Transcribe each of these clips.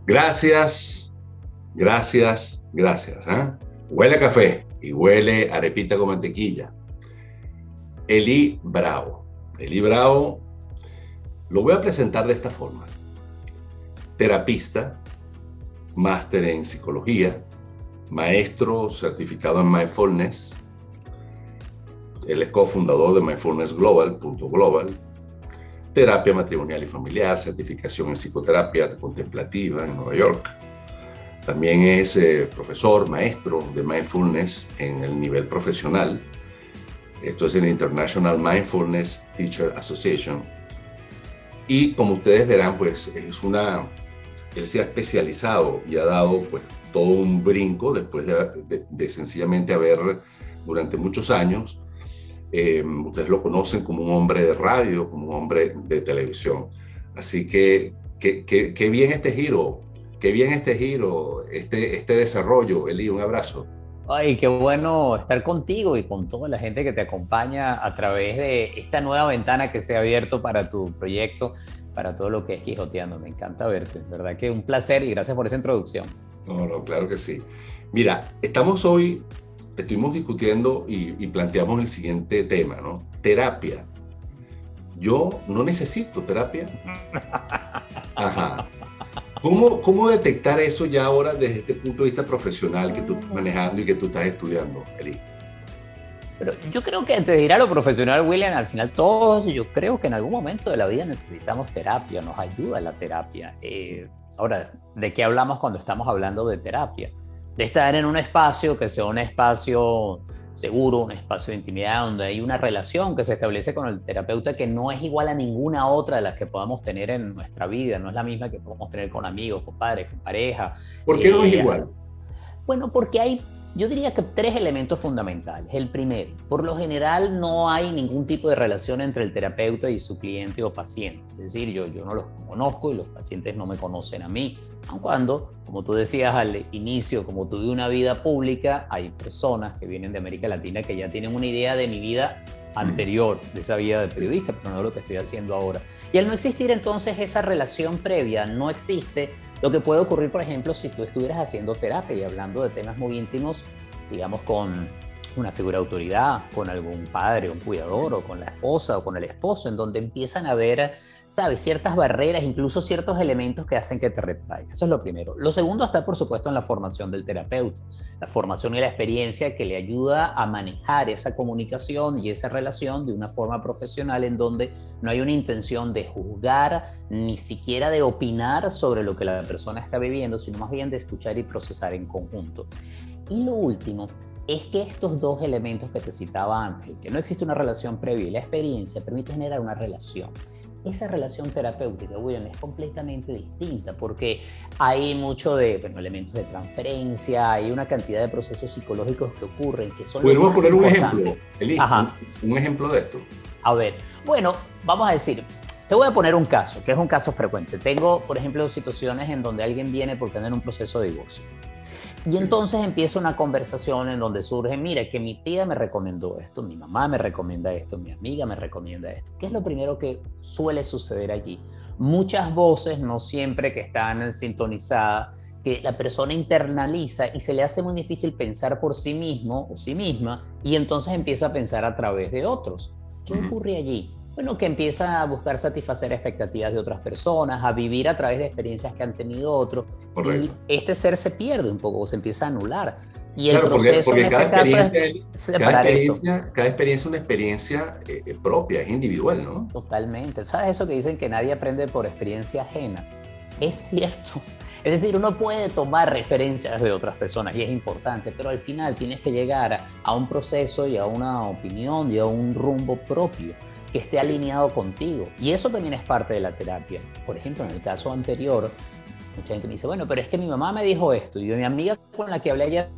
Gracias, gracias, gracias. Huele a café y huele a arepita con mantequilla. Eli Bravo. Eli Bravo lo voy a presentar de esta forma. Terapista, máster en psicología, maestro certificado en mindfulness. Él es cofundador de Mindfulness Global, terapia matrimonial y familiar, certificación en psicoterapia contemplativa en Nueva York. También es profesor, maestro de mindfulness en el nivel profesional. Esto es el International Mindfulness Teacher Association. Y como ustedes verán, pues él se ha especializado y ha dado pues todo un brinco después de sencillamente haber durante muchos años, ustedes lo conocen como un hombre de radio, como un hombre de televisión. Así que qué bien este giro, este desarrollo. Eli, un abrazo. Ay, qué bueno estar contigo y con toda la gente que te acompaña a través de esta nueva ventana que se ha abierto para tu proyecto, para todo lo que es Quijoteando. Me encanta verte, verdad que un placer y gracias por esa introducción. No, claro que sí. Mira, estuvimos discutiendo y planteamos el siguiente tema, ¿no? Terapia. Yo no necesito terapia. Ajá. ¿Cómo detectar eso ya ahora desde este punto de vista profesional que tú estás manejando y que tú estás estudiando, Eli? Pero yo creo que antes de ir a lo profesional, William, al final todos, yo creo que en algún momento de la vida necesitamos terapia, nos ayuda la terapia. Ahora, ¿de qué hablamos cuando estamos hablando de terapia? De estar en un espacio que sea un espacio seguro, un espacio de intimidad, donde hay una relación que se establece con el terapeuta que no es igual a ninguna otra de las que podamos tener en nuestra vida, no es la misma que podemos tener con amigos, con padres, con pareja. ¿Por qué no es igual? Bueno, porque hay, yo diría que tres elementos fundamentales. El primero, por lo general no hay ningún tipo de relación entre el terapeuta y su cliente o paciente. Es decir, yo no los conozco y los pacientes no me conocen a mí. Aun cuando, como tú decías al inicio, como tuve una vida pública, hay personas que vienen de América Latina que ya tienen una idea de mi vida anterior, de esa vida de periodista, pero no de lo que estoy haciendo ahora. Y al no existir entonces esa relación previa, no existe lo que puede ocurrir, por ejemplo, si tú estuvieras haciendo terapia y hablando de temas muy íntimos, digamos, con una figura de autoridad, con algún padre, un cuidador, o con la esposa o con el esposo, en donde empiezan a haber, ¿sabes?, ciertas barreras, incluso ciertos elementos que hacen que te retraigas. Eso es lo primero. Lo segundo está, por supuesto, en la formación del terapeuta, la formación y la experiencia que le ayuda a manejar esa comunicación y esa relación de una forma profesional en donde no hay una intención de juzgar, ni siquiera de opinar sobre lo que la persona está viviendo, sino más bien de escuchar y procesar en conjunto. Y lo último es que estos dos elementos que te citaba antes, que no existe una relación previa y la experiencia, permite generar una relación. Esa relación terapéutica, William, es completamente distinta porque hay mucho de elementos de transferencia, hay una cantidad de procesos psicológicos que ocurren que son los Podemos más poner un importantes. ejemplo, Eli, Ajá. un ejemplo de esto. A ver, bueno, vamos a decir, te voy a poner un caso, que es un caso frecuente. Tengo, por ejemplo, situaciones en donde alguien viene por tener un proceso de divorcio. Y entonces empieza una conversación en donde surge, mira, que mi tía me recomendó esto, mi mamá me recomienda esto, mi amiga me recomienda esto. ¿Qué es lo primero que suele suceder allí? Muchas voces, no siempre que están sintonizadas, que la persona internaliza y se le hace muy difícil pensar por sí mismo o sí misma y entonces empieza a pensar a través de otros. ¿Qué ocurre allí? Bueno, que empieza a buscar satisfacer expectativas de otras personas, a vivir a través de experiencias que han tenido otros, y Correcto. este ser se pierde un poco, se empieza a anular. Y el Claro, proceso en porque este caso es separar eso. cada experiencia es una experiencia propia, es individual, ¿no? Totalmente. ¿Sabes eso que dicen que nadie aprende por experiencia ajena? Es cierto. Es decir, uno puede tomar referencias de otras personas y es importante, pero al final tienes que llegar a un proceso y a una opinión y a un rumbo propio que esté alineado contigo. Y eso también es parte de la terapia. Por ejemplo, en el caso anterior, mucha gente me dice, bueno, pero es que mi mamá me dijo esto y mi amiga con la que hablé ayer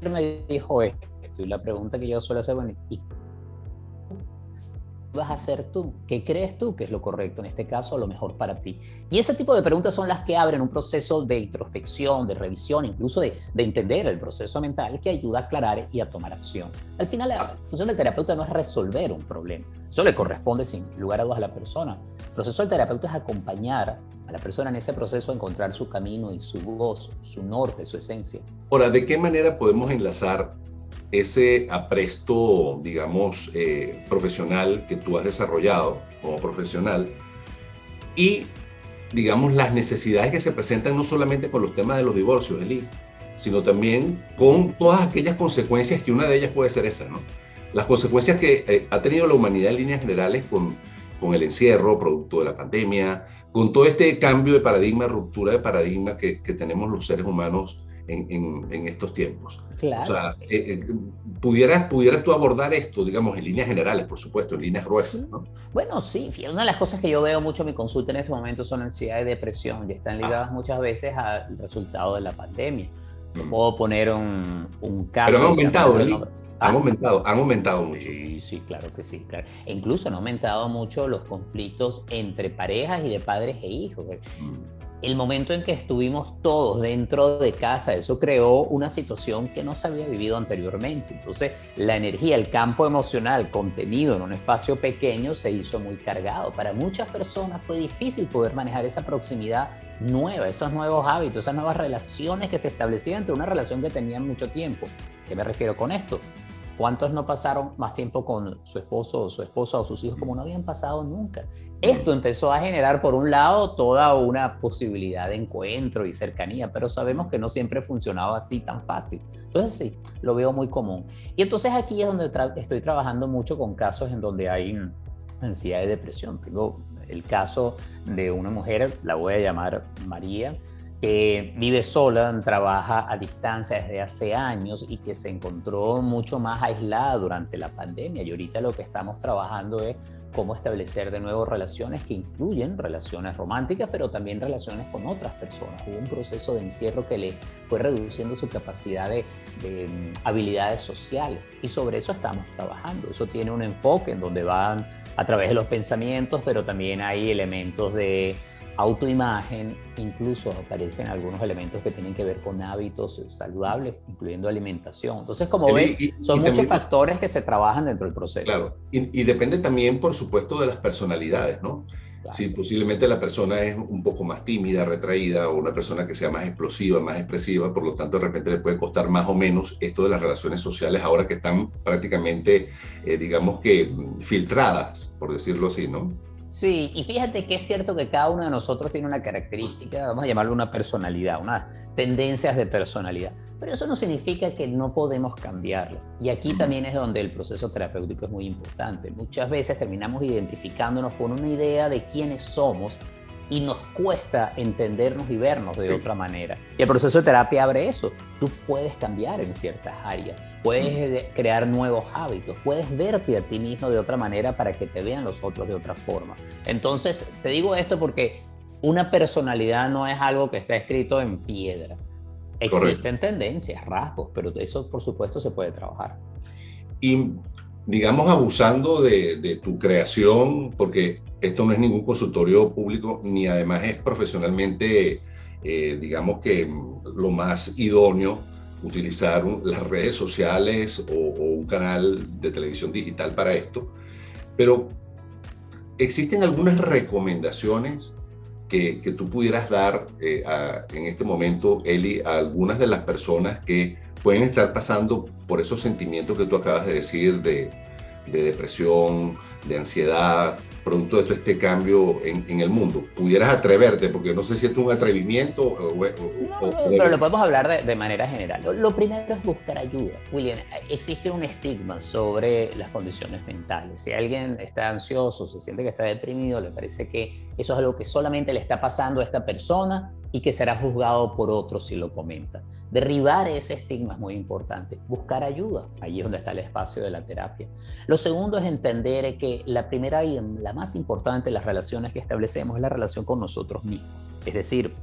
me dijo esto. Y la pregunta que yo suelo hacer, bueno, ¿y vas a hacer tú? ¿Qué crees tú que es lo correcto en este caso, lo mejor para ti? Y ese tipo de preguntas son las que abren un proceso de introspección, de revisión, incluso de entender el proceso mental que ayuda a aclarar y a tomar acción. Al final, la función del terapeuta no es resolver un problema. Eso le corresponde sin lugar a dudas a la persona. El proceso del terapeuta es acompañar a la persona en ese proceso a encontrar su camino y su voz, su norte, su esencia. Ahora, ¿de qué manera podemos enlazar ese apresto, digamos, profesional que tú has desarrollado como profesional y, digamos, las necesidades que se presentan no solamente con los temas de los divorcios, Eli, sino también con todas aquellas consecuencias, que una de ellas puede ser esa, ¿no? Las consecuencias que ha tenido la humanidad en líneas generales con el encierro, producto de la pandemia, con todo este cambio de paradigma, ruptura de paradigma que tenemos los seres humanos en estos tiempos. Claro. O sea, ¿pudieras tú abordar esto, digamos, en líneas generales, por supuesto, en líneas gruesas, ¿no? Bueno, sí, una de las cosas que yo veo mucho en mi consulta en este momento son ansiedad y depresión, y están ligadas muchas veces al resultado de la pandemia. Puedo poner un caso. Pero han aumentado, han aumentado mucho. Sí, sí, claro que sí. Claro. E incluso han aumentado mucho los conflictos entre parejas y de padres e hijos. El momento en que estuvimos todos dentro de casa, eso creó una situación que no se había vivido anteriormente. Entonces, la energía, el campo emocional contenido en un espacio pequeño se hizo muy cargado. Para muchas personas fue difícil poder manejar esa proximidad nueva, esos nuevos hábitos, esas nuevas relaciones que se establecían entre una relación que tenían mucho tiempo. ¿Qué me refiero con esto? ¿Cuántos no pasaron más tiempo con su esposo o su esposa o sus hijos como no habían pasado nunca? Esto empezó a generar, por un lado, toda una posibilidad de encuentro y cercanía, pero sabemos que no siempre funcionaba así tan fácil. Entonces sí, lo veo muy común. Y entonces aquí es donde estoy trabajando mucho con casos en donde hay ansiedad y depresión. Tengo el caso de una mujer, la voy a llamar María, que vive sola, trabaja a distancia desde hace años y que se encontró mucho más aislada durante la pandemia. Y ahorita lo que estamos trabajando es cómo establecer de nuevo relaciones que incluyen relaciones románticas, pero también relaciones con otras personas. Hubo un proceso de encierro que le fue reduciendo su capacidad de habilidades sociales, y sobre eso estamos trabajando. Eso tiene un enfoque en donde van a través de los pensamientos, pero también hay elementos de autoimagen, incluso aparecen algunos elementos que tienen que ver con hábitos saludables, incluyendo alimentación. Entonces, como ves, son muchos factores que se trabajan dentro del proceso. Claro, y depende también, por supuesto, de las personalidades, ¿no? Claro. Si posiblemente la persona es un poco más tímida, retraída, o una persona que sea más explosiva, más expresiva, por lo tanto, de repente le puede costar más o menos esto de las relaciones sociales ahora que están prácticamente, digamos que, filtradas, por decirlo así, ¿no? Sí, y fíjate que es cierto que cada uno de nosotros tiene una característica, vamos a llamarlo una personalidad, unas tendencias de personalidad, pero eso no significa que no podemos cambiarlas. Y aquí también es donde el proceso terapéutico es muy importante. Muchas veces terminamos identificándonos con una idea de quiénes somos y nos cuesta entendernos y vernos de otra manera. Y el proceso de terapia abre eso. Tú puedes cambiar en ciertas áreas, puedes crear nuevos hábitos, puedes verte a ti mismo de otra manera para que te vean los otros de otra forma. Entonces, te digo esto porque una personalidad no es algo que está escrito en piedra. Existen tendencias, rasgos, pero eso, por supuesto, se puede trabajar. Y, digamos, abusando de tu creación, porque esto no es ningún consultorio público, ni además es profesionalmente, digamos que lo más idóneo utilizar las redes sociales o un canal de televisión digital para esto, pero existen algunas recomendaciones que tú pudieras dar en este momento, Eli, a algunas de las personas que pueden estar pasando por esos sentimientos que tú acabas de decir, de depresión, de ansiedad, producto de todo este cambio en el mundo. ¿Pudieras atreverte? Porque no sé si esto es un atrevimiento pero lo podemos hablar de manera general. Lo primero es buscar ayuda. William, existe un estigma sobre las condiciones mentales. Si alguien está ansioso, se siente que está deprimido, le parece que eso es algo que solamente le está pasando a esta persona y que será juzgado por otros si lo comenta. Derribar ese estigma es muy importante. Buscar ayuda. Ahí es donde está el espacio de la terapia. Lo segundo es entender que la primera y la más importante de las relaciones que establecemos es la relación con nosotros mismos. Es decir,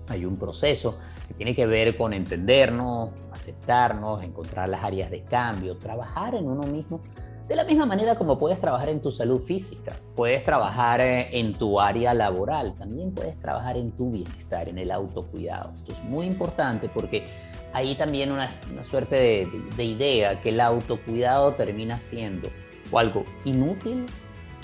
hay un proceso que tiene que ver con entendernos, aceptarnos, encontrar las áreas de cambio, trabajar en uno mismo De la misma manera como puedes trabajar en tu salud física, puedes trabajar en tu área laboral, también puedes trabajar en tu bienestar, en el autocuidado. Esto es muy importante porque hay también una suerte de idea que el autocuidado termina siendo o algo inútil,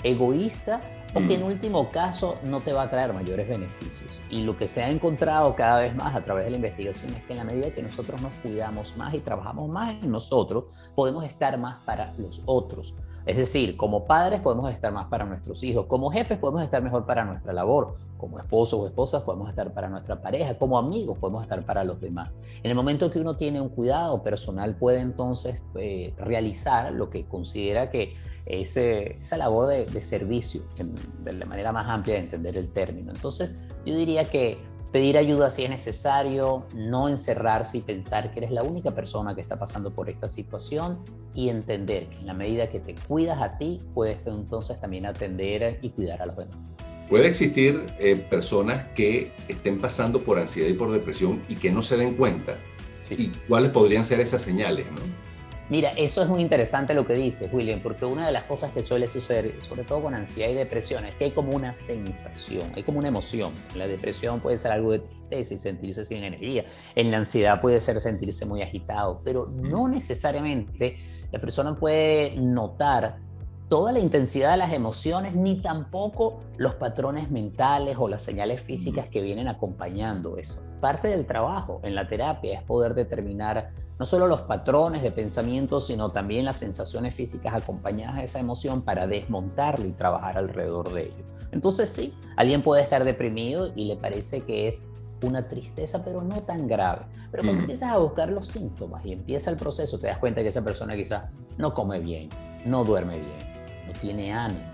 egoísta, o que en último caso no te va a traer mayores beneficios. Y lo que se ha encontrado cada vez más a través de la investigación es que en la medida que nosotros nos cuidamos más y trabajamos más en nosotros, podemos estar más para los otros. Es decir, como padres podemos estar más para nuestros hijos, como jefes podemos estar mejor para nuestra labor, como esposos o esposas podemos estar para nuestra pareja, como amigos podemos estar para los demás. En el momento que uno tiene un cuidado personal puede entonces realizar lo que considera que es esa labor de servicio, de la manera más amplia de entender el término. Entonces yo diría que pedir ayuda si es necesario, no encerrarse y pensar que eres la única persona que está pasando por esta situación y entender que en la medida que te cuidas a ti, puedes entonces también atender y cuidar a los demás. Puede existir personas que estén pasando por ansiedad y por depresión y que no se den cuenta. Sí. ¿Y cuáles podrían ser esas señales, no? Mira, eso es muy interesante lo que dices, William, porque una de las cosas que suele suceder, sobre todo con ansiedad y depresión, es que hay como una sensación, hay como una emoción. En la depresión puede ser algo de tristeza y sentirse sin energía. En la ansiedad puede ser sentirse muy agitado, pero no necesariamente la persona puede notar toda la intensidad de las emociones, ni tampoco los patrones mentales o las señales físicas que vienen acompañando eso. Parte del trabajo en la terapia es poder determinar no solo los patrones de pensamiento, sino también las sensaciones físicas acompañadas de esa emoción para desmontarlo y trabajar alrededor de ello. Entonces sí, alguien puede estar deprimido y le parece que es una tristeza, pero no tan grave. Pero cuando empiezas a buscar los síntomas y empieza el proceso, te das cuenta que esa persona quizás no come bien, no duerme bien, no tiene ánimo,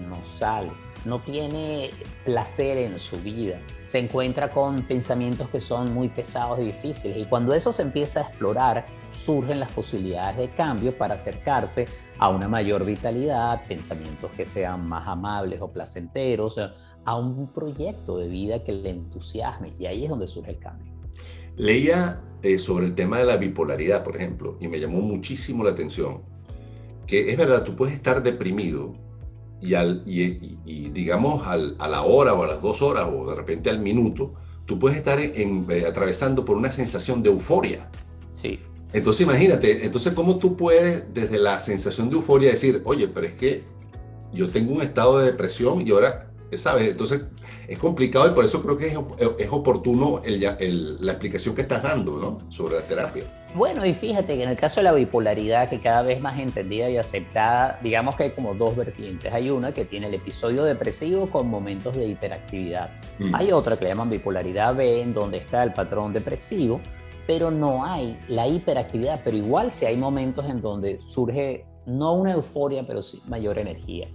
no sale, no tiene placer en su vida, se encuentra con pensamientos que son muy pesados y difíciles. Y cuando eso se empieza a explorar, surgen las posibilidades de cambio para acercarse a una mayor vitalidad, pensamientos que sean más amables o placenteros, a un proyecto de vida que le entusiasme. Y ahí es donde surge el cambio. Leía sobre el tema de la bipolaridad, por ejemplo, y me llamó muchísimo la atención, que es verdad, tú puedes estar deprimido y digamos a la hora o a las 2 horas o de repente al minuto, tú puedes estar atravesando por una sensación de euforia. Sí. Entonces imagínate, ¿cómo tú puedes desde la sensación de euforia decir, oye, pero es que yo tengo un estado de depresión y ahora, ¿sabes? Entonces es complicado y por eso creo que es oportuno la explicación que estás dando, ¿no? Sobre la terapia. Bueno, y fíjate que en el caso de la bipolaridad, que cada vez más entendida y aceptada, digamos que hay como 2 vertientes. Hay una que tiene el episodio depresivo con momentos de hiperactividad. Hay otra que le llaman bipolaridad B, en donde está el patrón depresivo, pero no hay la hiperactividad, pero igual sí hay momentos en donde surge no una euforia, pero sí mayor energía.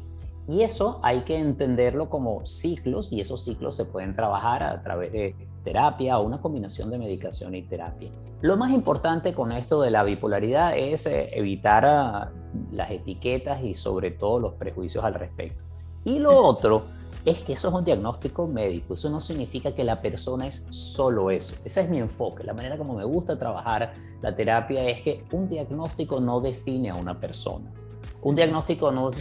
Y eso hay que entenderlo como ciclos, y esos ciclos se pueden trabajar a través de terapia o una combinación de medicación y terapia. Lo más importante con esto de la bipolaridad es evitar las etiquetas y sobre todo los prejuicios al respecto. Y lo otro es que eso es un diagnóstico médico. Eso no significa que la persona es solo eso. Ese es mi enfoque. La manera como me gusta trabajar la terapia es que un diagnóstico no define a una persona. Un diagnóstico no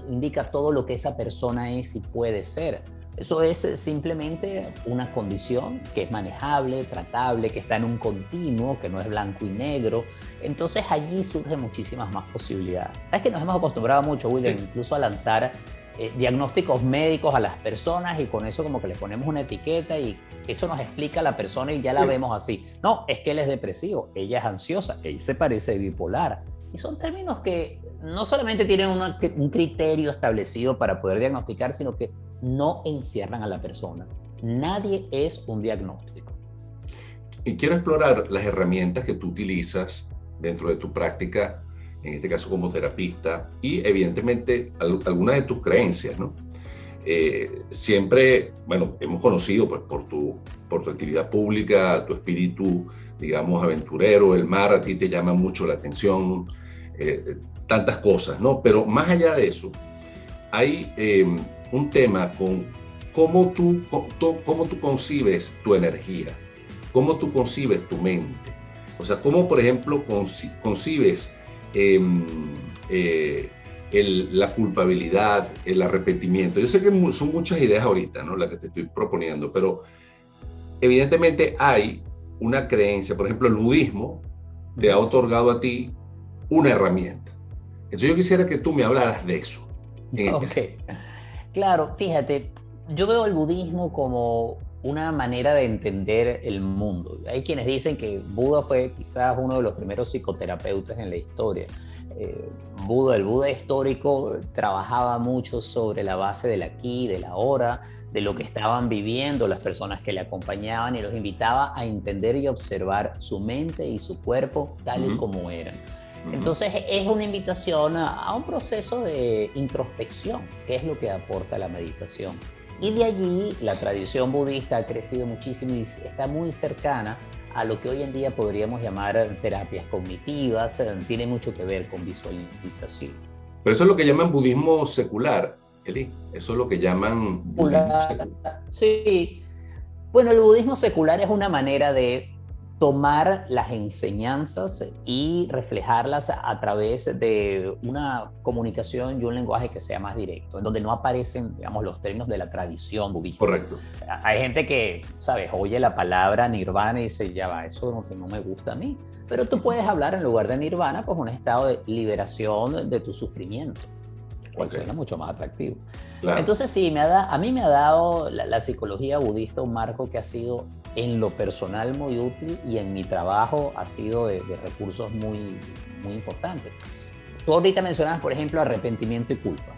indica todo lo que esa persona es y puede ser. Eso es simplemente una condición que es manejable, tratable, que está en un continuo, que no es blanco y negro. Entonces allí surgen muchísimas más posibilidades. ¿Sabes que nos hemos acostumbrado mucho, William, incluso a lanzar diagnósticos médicos a las personas y con eso como que le ponemos una etiqueta y eso nos explica a la persona y ya la vemos así? No, es que él es depresivo, ella es ansiosa, él se parece bipolar. Y son términos que no solamente tienen un criterio establecido para poder diagnosticar, sino que no encierran a la persona. Nadie es un diagnóstico. Y quiero explorar las herramientas que tú utilizas dentro de tu práctica, en este caso como terapista, y evidentemente algunas de tus creencias, ¿no? Siempre, bueno, hemos conocido pues, por tu actividad pública, tu espíritu, digamos, aventurero, el mar a ti te llama mucho la atención, tantas cosas, ¿no? Pero más allá de eso, hay un tema con cómo tú concibes tu energía, cómo tú concibes tu mente. O sea, cómo, por ejemplo, concibes la culpabilidad, el arrepentimiento. Yo sé que son muchas ideas ahorita, ¿no? Las que te estoy proponiendo, pero evidentemente hay una creencia. Por ejemplo, el budismo te ha otorgado a ti una herramienta. Entonces yo quisiera que tú me hablaras de eso. Ok, claro, fíjate, yo veo el budismo como una manera de entender el mundo. Hay quienes dicen que Buda fue quizás uno de los primeros psicoterapeutas en la historia. El Buda histórico trabajaba mucho sobre la base del aquí, del ahora, de lo que estaban viviendo las personas que le acompañaban, y los invitaba a entender y observar su mente y su cuerpo tal y como eran. Entonces es una invitación a un proceso de introspección, que es lo que aporta la meditación. Y de allí la tradición budista ha crecido muchísimo y está muy cercana a lo que hoy en día podríamos llamar terapias cognitivas. Tiene mucho que ver con visualización. Pero eso es lo que llaman budismo secular, Eli. Eso es lo que llaman budismo secular. Sí. Bueno, el budismo secular es una manera de tomar las enseñanzas y reflejarlas a través de una comunicación y un lenguaje que sea más directo, en donde no aparecen, digamos, los términos de la tradición budista. Correcto. Hay gente que, ¿sabes?, oye la palabra nirvana y dice, ya va, eso no me gusta a mí. Pero tú puedes hablar en lugar de nirvana, pues un estado de liberación de tu sufrimiento, cual suena mucho más atractivo. Claro. Entonces sí, a mí me ha dado la psicología budista un marco que ha sido en lo personal muy útil, y en mi trabajo ha sido de recursos muy, muy importantes. Tú ahorita mencionabas, por ejemplo, arrepentimiento y culpa.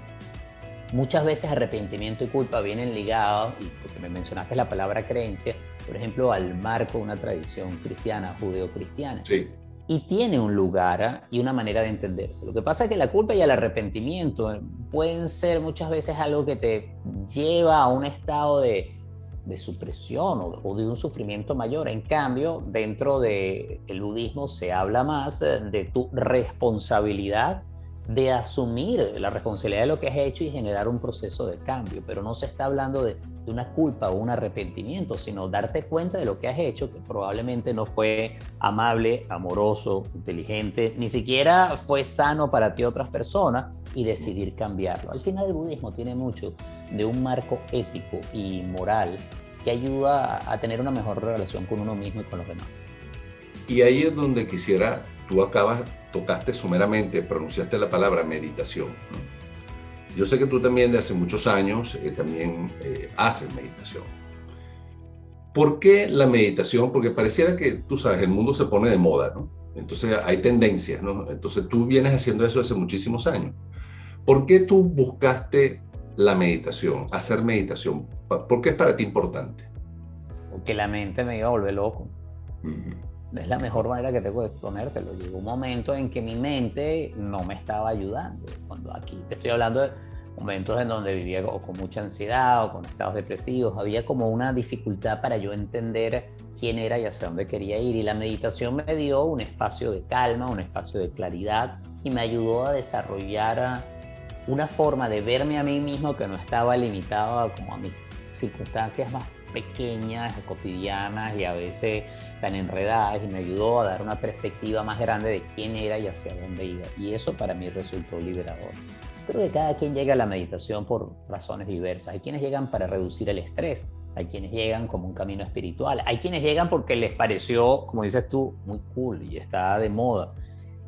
Muchas veces arrepentimiento y culpa vienen ligados, y porque me mencionaste la palabra creencia, por ejemplo, al marco de una tradición cristiana, judeocristiana. Sí. Y tiene un lugar y una manera de entenderse. Lo que pasa es que la culpa y el arrepentimiento pueden ser muchas veces algo que te lleva a un estado de supresión o de un sufrimiento mayor. En cambio, dentro del budismo se habla más de tu responsabilidad de asumir la responsabilidad de lo que has hecho y generar un proceso de cambio, pero no se está hablando de una culpa o un arrepentimiento, sino darte cuenta de lo que has hecho, que probablemente no fue amable, amoroso, inteligente, ni siquiera fue sano para ti otras personas, y decidir cambiarlo. Al final el budismo tiene mucho de un marco ético y moral que ayuda a tener una mejor relación con uno mismo y con los demás. Y ahí es donde quisiera, tocaste someramente, pronunciaste la palabra meditación, ¿no? Yo sé que tú también de hace muchos años haces meditación. ¿Por qué la meditación? Porque pareciera que, tú sabes, el mundo se pone de moda, ¿no? Entonces hay tendencias, ¿no? Entonces tú vienes haciendo eso hace muchísimos años. ¿Por qué tú buscaste la meditación, hacer meditación? ¿Por qué es para ti importante? Porque la mente me iba a volver loco. Es la mejor manera que tengo de exponértelo. Llegó un momento en que mi mente no me estaba ayudando. Cuando aquí te estoy hablando de momentos en donde vivía con mucha ansiedad o con estados depresivos, había como una dificultad para yo entender quién era y hacia dónde quería ir. Y la meditación me dio un espacio de calma, un espacio de claridad, y me ayudó a desarrollar una forma de verme a mí mismo que no estaba limitada como a mis circunstancias más pequeñas, cotidianas y a veces tan enredadas, y me ayudó a dar una perspectiva más grande de quién era y hacia dónde iba, y eso para mí resultó liberador. Creo que cada quien llega a la meditación por razones diversas. Hay quienes llegan para reducir el estrés, hay quienes llegan como un camino espiritual, hay quienes llegan porque les pareció, como dices tú, muy cool y está de moda.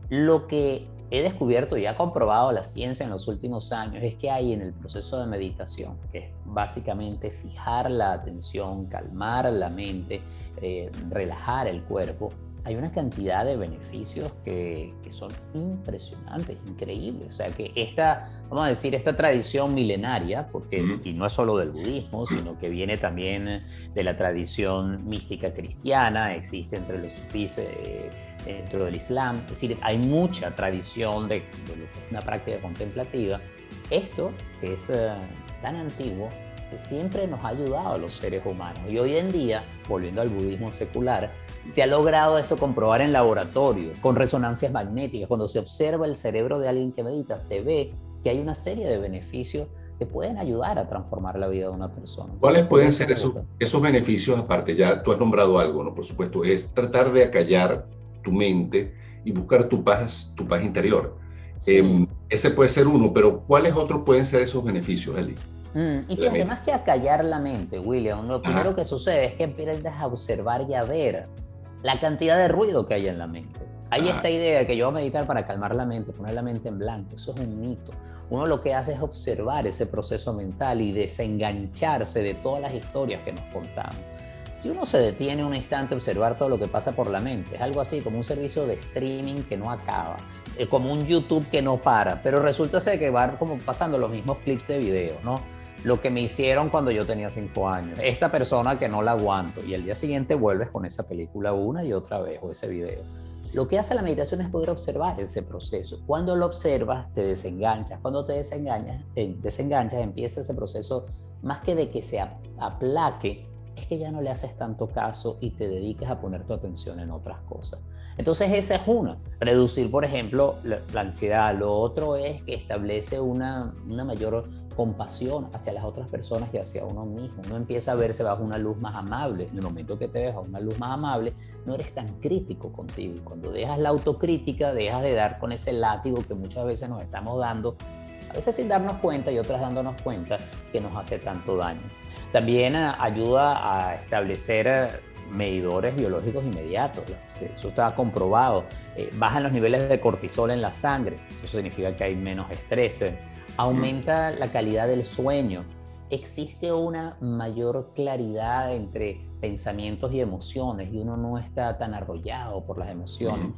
Lo que he descubierto y ha comprobado la ciencia en los últimos años es que hay en el proceso de meditación, que es básicamente fijar la atención, calmar la mente, relajar el cuerpo, hay una cantidad de beneficios que son impresionantes, increíbles. O sea que vamos a decir, esta tradición milenaria, porque, y no es solo del budismo, sino que viene también de la tradición mística cristiana, existe entre los sufís, dentro del Islam, es decir, hay mucha tradición de lo que es una práctica contemplativa. Esto, que es tan antiguo, que siempre nos ha ayudado a los seres humanos. Y hoy en día, volviendo al budismo secular, se ha logrado esto comprobar en laboratorio, con resonancias magnéticas. Cuando se observa el cerebro de alguien que medita, se ve que hay una serie de beneficios que pueden ayudar a transformar la vida de una persona. Entonces, ¿cuáles pueden ser esos beneficios? Aparte, ya tú has nombrado algo, ¿no? Por supuesto, es tratar de acallar tu mente y buscar tu paz interior. Sí. ese puede ser uno, pero ¿cuáles otros pueden ser esos beneficios, Eli? Y fíjate, más que acallar la mente, William, lo primero que sucede es que empiezas a observar y a ver la cantidad de ruido que hay en la mente. Hay esta idea de que yo voy a meditar para calmar la mente, poner la mente en blanco. Eso es un mito. Uno lo que hace es observar ese proceso mental y desengancharse de todas las historias que nos contamos. Si uno se detiene un instante a observar todo lo que pasa por la mente, es algo así como un servicio de streaming que no acaba, como un YouTube que no para, pero resulta ser que van como pasando los mismos clips de video, ¿no? Lo que me hicieron cuando yo tenía 5 años, esta persona que no la aguanto, y al día siguiente vuelves con esa película una y otra vez, o ese video. Lo que hace la meditación es poder observar ese proceso. Cuando lo observas, te desenganchas. Cuando te desenganchas, empieza ese proceso, más que de que se aplaque, es que ya no le haces tanto caso y te dedicas a poner tu atención en otras cosas. Entonces esa es una, reducir por ejemplo la ansiedad. Lo otro es que establece una mayor compasión hacia las otras personas y hacia uno mismo. Uno empieza a verse bajo una luz más amable. En el momento que te ves bajo una luz más amable, no eres tan crítico contigo. Y cuando dejas la autocrítica, dejas de dar con ese látigo que muchas veces nos estamos dando, a veces sin darnos cuenta y otras dándonos cuenta que nos hace tanto daño. También ayuda a establecer medidores biológicos inmediatos. Eso está comprobado. Bajan los niveles de cortisol en la sangre. Eso significa que hay menos estrés. Aumenta la calidad del sueño. Existe una mayor claridad entre pensamientos y emociones y uno no está tan arrollado por las emociones.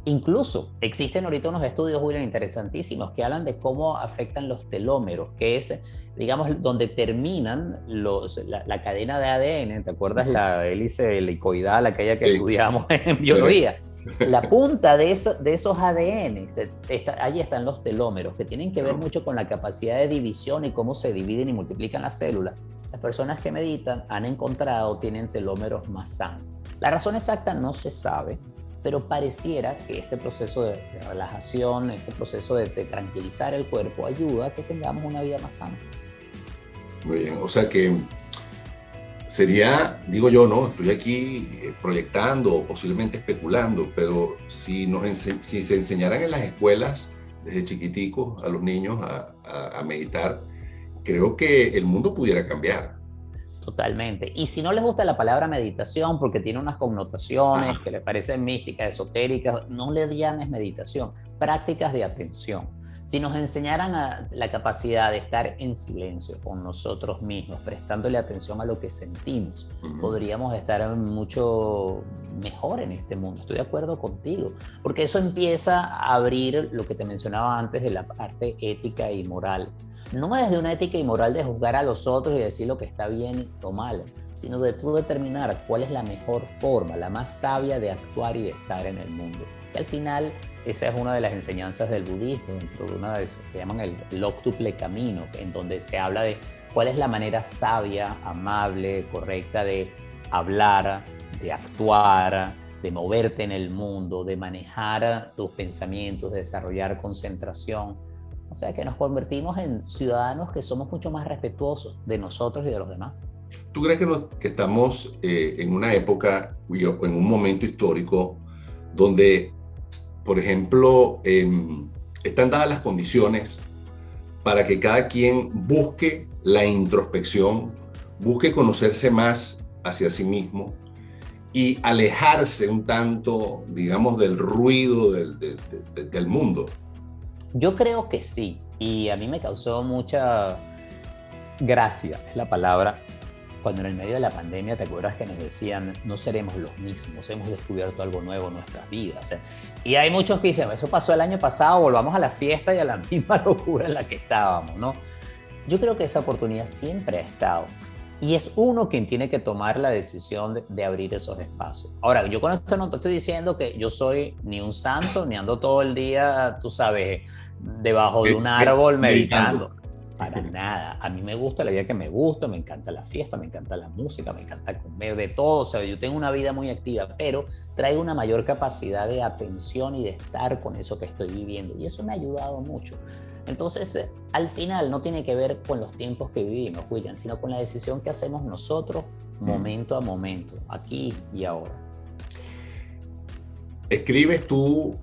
Incluso existen ahorita unos estudios, William, interesantísimos que hablan de cómo afectan los telómeros, que es, digamos, donde terminan la cadena de ADN. ¿Te acuerdas la hélice helicoidal, aquella que estudiamos en biología? La punta de esos ADN, ahí están los telómeros, que tienen que ver mucho con la capacidad de división y cómo se dividen y multiplican las células. Las personas que meditan han encontrado, tienen telómeros más sanos. La razón exacta no se sabe, pero pareciera que este proceso de relajación, este proceso de tranquilizar el cuerpo ayuda a que tengamos una vida más sana. Muy bien, o sea que sería, digo yo, no, estoy aquí proyectando o posiblemente especulando, pero si se enseñaran en las escuelas desde chiquiticos a los niños a meditar, creo que el mundo pudiera cambiar. Totalmente. Y si no les gusta la palabra meditación porque tiene unas connotaciones que les parecen místicas, esotéricas, no le llames meditación, prácticas de atención. Si nos enseñaran la capacidad de estar en silencio con nosotros mismos, prestándole atención a lo que sentimos, podríamos estar mucho mejor en este mundo. Estoy de acuerdo contigo, porque eso empieza a abrir lo que te mencionaba antes de la parte ética y moral. No es de una ética y moral de juzgar a los otros y decir lo que está bien o mal, sino de tú determinar cuál es la mejor forma, la más sabia de actuar y de estar en el mundo. Y al final, esa es una de las enseñanzas del budismo, dentro de una de eso que llaman el octuple camino, en donde se habla de cuál es la manera sabia, amable, correcta de hablar, de actuar, de moverte en el mundo, de manejar tus pensamientos, de desarrollar concentración. O sea, que nos convertimos en ciudadanos que somos mucho más respetuosos de nosotros y de los demás. ¿Tú crees que estamos en una época o en un momento histórico donde, por ejemplo, están dadas las condiciones para que cada quien busque la introspección, busque conocerse más hacia sí mismo y alejarse un tanto, digamos, del ruido del mundo? Yo creo que sí, y a mí me causó mucha gracia, es la palabra, cuando en el medio de la pandemia, ¿te acuerdas que nos decían no seremos los mismos, hemos descubierto algo nuevo en nuestras vidas? Y hay muchos que dicen, eso pasó el año pasado, volvamos a la fiesta y a la misma locura en la que estábamos, ¿no? Yo creo que esa oportunidad siempre ha estado. Y es uno quien tiene que tomar la decisión de abrir esos espacios. Ahora, yo con esto no te estoy diciendo que yo soy ni un santo, ni ando todo el día, tú sabes, debajo de un árbol meditando. Para nada. A mí me gusta la vida que me gusta, me encanta la fiesta, me encanta la música, me encanta comer de todo. O sea, yo tengo una vida muy activa, pero traigo una mayor capacidad de atención y de estar con eso que estoy viviendo. Y eso me ha ayudado mucho. Entonces, al final no tiene que ver con los tiempos que vivimos, William, sino con la decisión que hacemos nosotros momento a momento, aquí y ahora. Escribes tú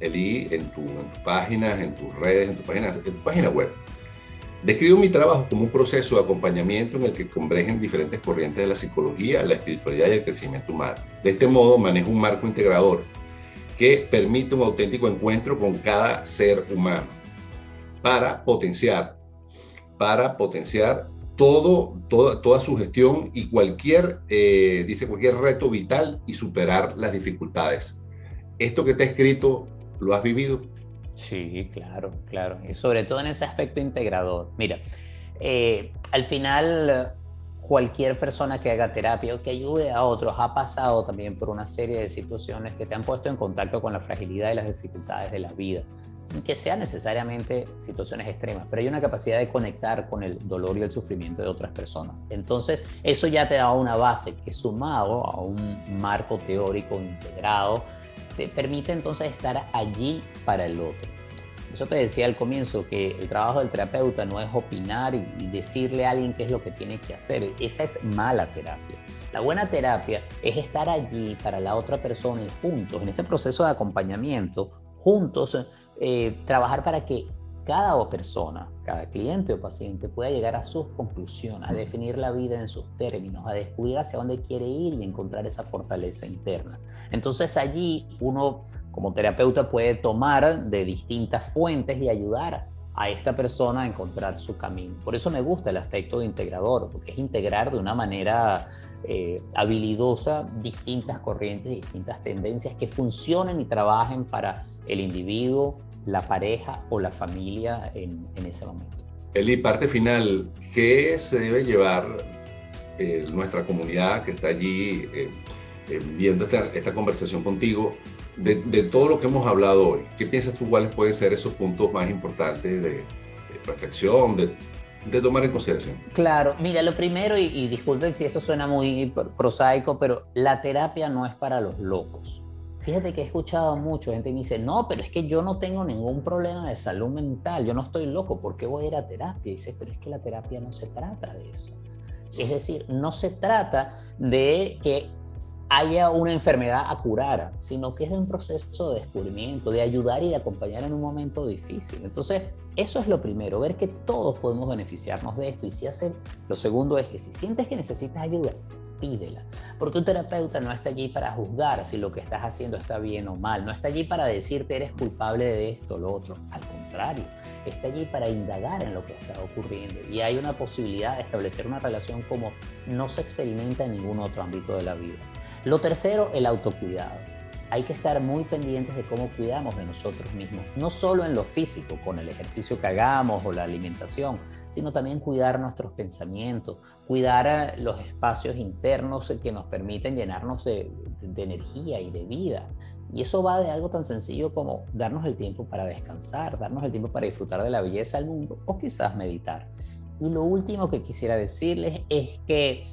Eli, en tus páginas, en tus redes, en tu página web. Describo mi trabajo como un proceso de acompañamiento en el que convergen diferentes corrientes de la psicología, la espiritualidad y el crecimiento humano. De este modo, manejo un marco integrador que permite un auténtico encuentro con cada ser humano para potenciar toda su gestión y cualquier reto vital y superar las dificultades. Esto que te he escrito, ¿lo has vivido? Sí, claro, claro. Y sobre todo en ese aspecto integrador. Mira, al final cualquier persona que haga terapia o que ayude a otros ha pasado también por una serie de situaciones que te han puesto en contacto con la fragilidad y las dificultades de la vida, sin que sean necesariamente situaciones extremas, pero hay una capacidad de conectar con el dolor y el sufrimiento de otras personas. Entonces, eso ya te da una base que, sumado a un marco teórico integrado, te permite entonces estar allí para el otro. Eso te decía al comienzo, que el trabajo del terapeuta no es opinar y decirle a alguien qué es lo que tiene que hacer. Esa es mala terapia. La buena terapia es estar allí para la otra persona y juntos, en este proceso de acompañamiento, juntos, trabajar para que cada persona, cada cliente o paciente pueda llegar a sus conclusiones, a definir la vida en sus términos, a descubrir hacia dónde quiere ir y encontrar esa fortaleza interna. Entonces allí uno, como terapeuta, puede tomar de distintas fuentes y ayudar a esta persona a encontrar su camino. Por eso me gusta el aspecto de integrador, porque es integrar de una manera habilidosa distintas corrientes, distintas tendencias que funcionen y trabajen para el individuo, la pareja o la familia en ese momento. Eli, parte final, ¿qué se debe llevar nuestra comunidad que está allí viendo esta conversación contigo de todo lo que hemos hablado hoy? ¿Qué piensas tú cuáles pueden ser esos puntos más importantes de reflexión, de tomar en consideración? Claro, mira, lo primero, y disculpen si esto suena muy prosaico, pero la terapia no es para los locos. Fíjate que he escuchado mucho gente que me dice, no, pero es que yo no tengo ningún problema de salud mental, yo no estoy loco, ¿por qué voy a ir a terapia? Y dice, pero es que la terapia no se trata de eso. Es decir, no se trata de que haya una enfermedad a curar, sino que es de un proceso de descubrimiento, de ayudar y de acompañar en un momento difícil. Entonces, eso es lo primero, ver que todos podemos beneficiarnos de esto. Y si hacen, lo segundo es que si sientes que necesitas ayuda, pídela, porque un terapeuta no está allí para juzgar si lo que estás haciendo está bien o mal, no está allí para decirte eres culpable de esto o lo otro, al contrario, está allí para indagar en lo que está ocurriendo, y hay una posibilidad de establecer una relación como no se experimenta en ningún otro ámbito de la vida. Lo tercero, el autocuidado. Hay que estar muy pendientes de cómo cuidamos de nosotros mismos, no solo en lo físico, con el ejercicio que hagamos o la alimentación, sino también cuidar nuestros pensamientos, cuidar los espacios internos que nos permiten llenarnos de energía y de vida. Y eso va de algo tan sencillo como darnos el tiempo para descansar, darnos el tiempo para disfrutar de la belleza del mundo o quizás meditar. Y lo último que quisiera decirles es que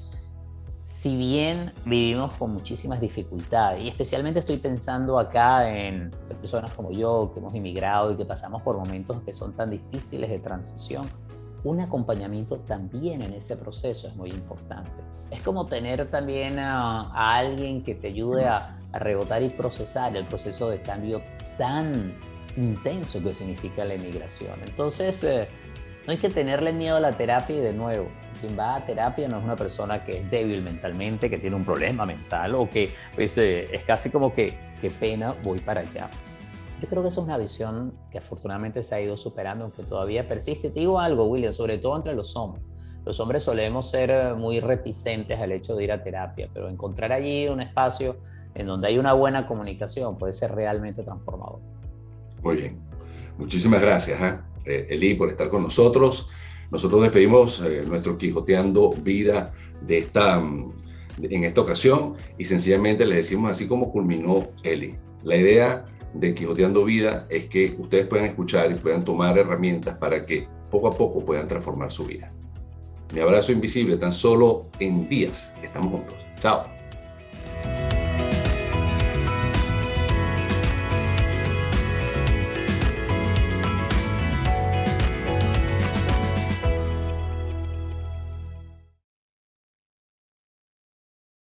si bien vivimos con muchísimas dificultades, y especialmente estoy pensando acá en personas como yo, que hemos inmigrado y que pasamos por momentos que son tan difíciles de transición, un acompañamiento también en ese proceso es muy importante. Es como tener también a alguien que te ayude a rebotar y procesar el proceso de cambio tan intenso que significa la inmigración. Entonces, no hay que tenerle miedo a la terapia, y de nuevo, quien va a terapia no es una persona que es débil mentalmente, que tiene un problema mental o que pues, es casi como que qué pena, voy para allá. Yo creo que eso es una visión que afortunadamente se ha ido superando, aunque todavía persiste. Te digo algo, William, sobre todo entre los hombres. Los hombres solemos ser muy reticentes al hecho de ir a terapia, pero encontrar allí un espacio en donde hay una buena comunicación puede ser realmente transformador. Muy bien. Muchísimas gracias, Eli, por estar con nosotros. Nosotros despedimos nuestro Quijoteando Vida en esta ocasión, y sencillamente les decimos así como culminó Eli. La idea de Quijoteando Vida es que ustedes puedan escuchar y puedan tomar herramientas para que poco a poco puedan transformar su vida. Mi abrazo invisible, tan solo en días estamos juntos. Chao.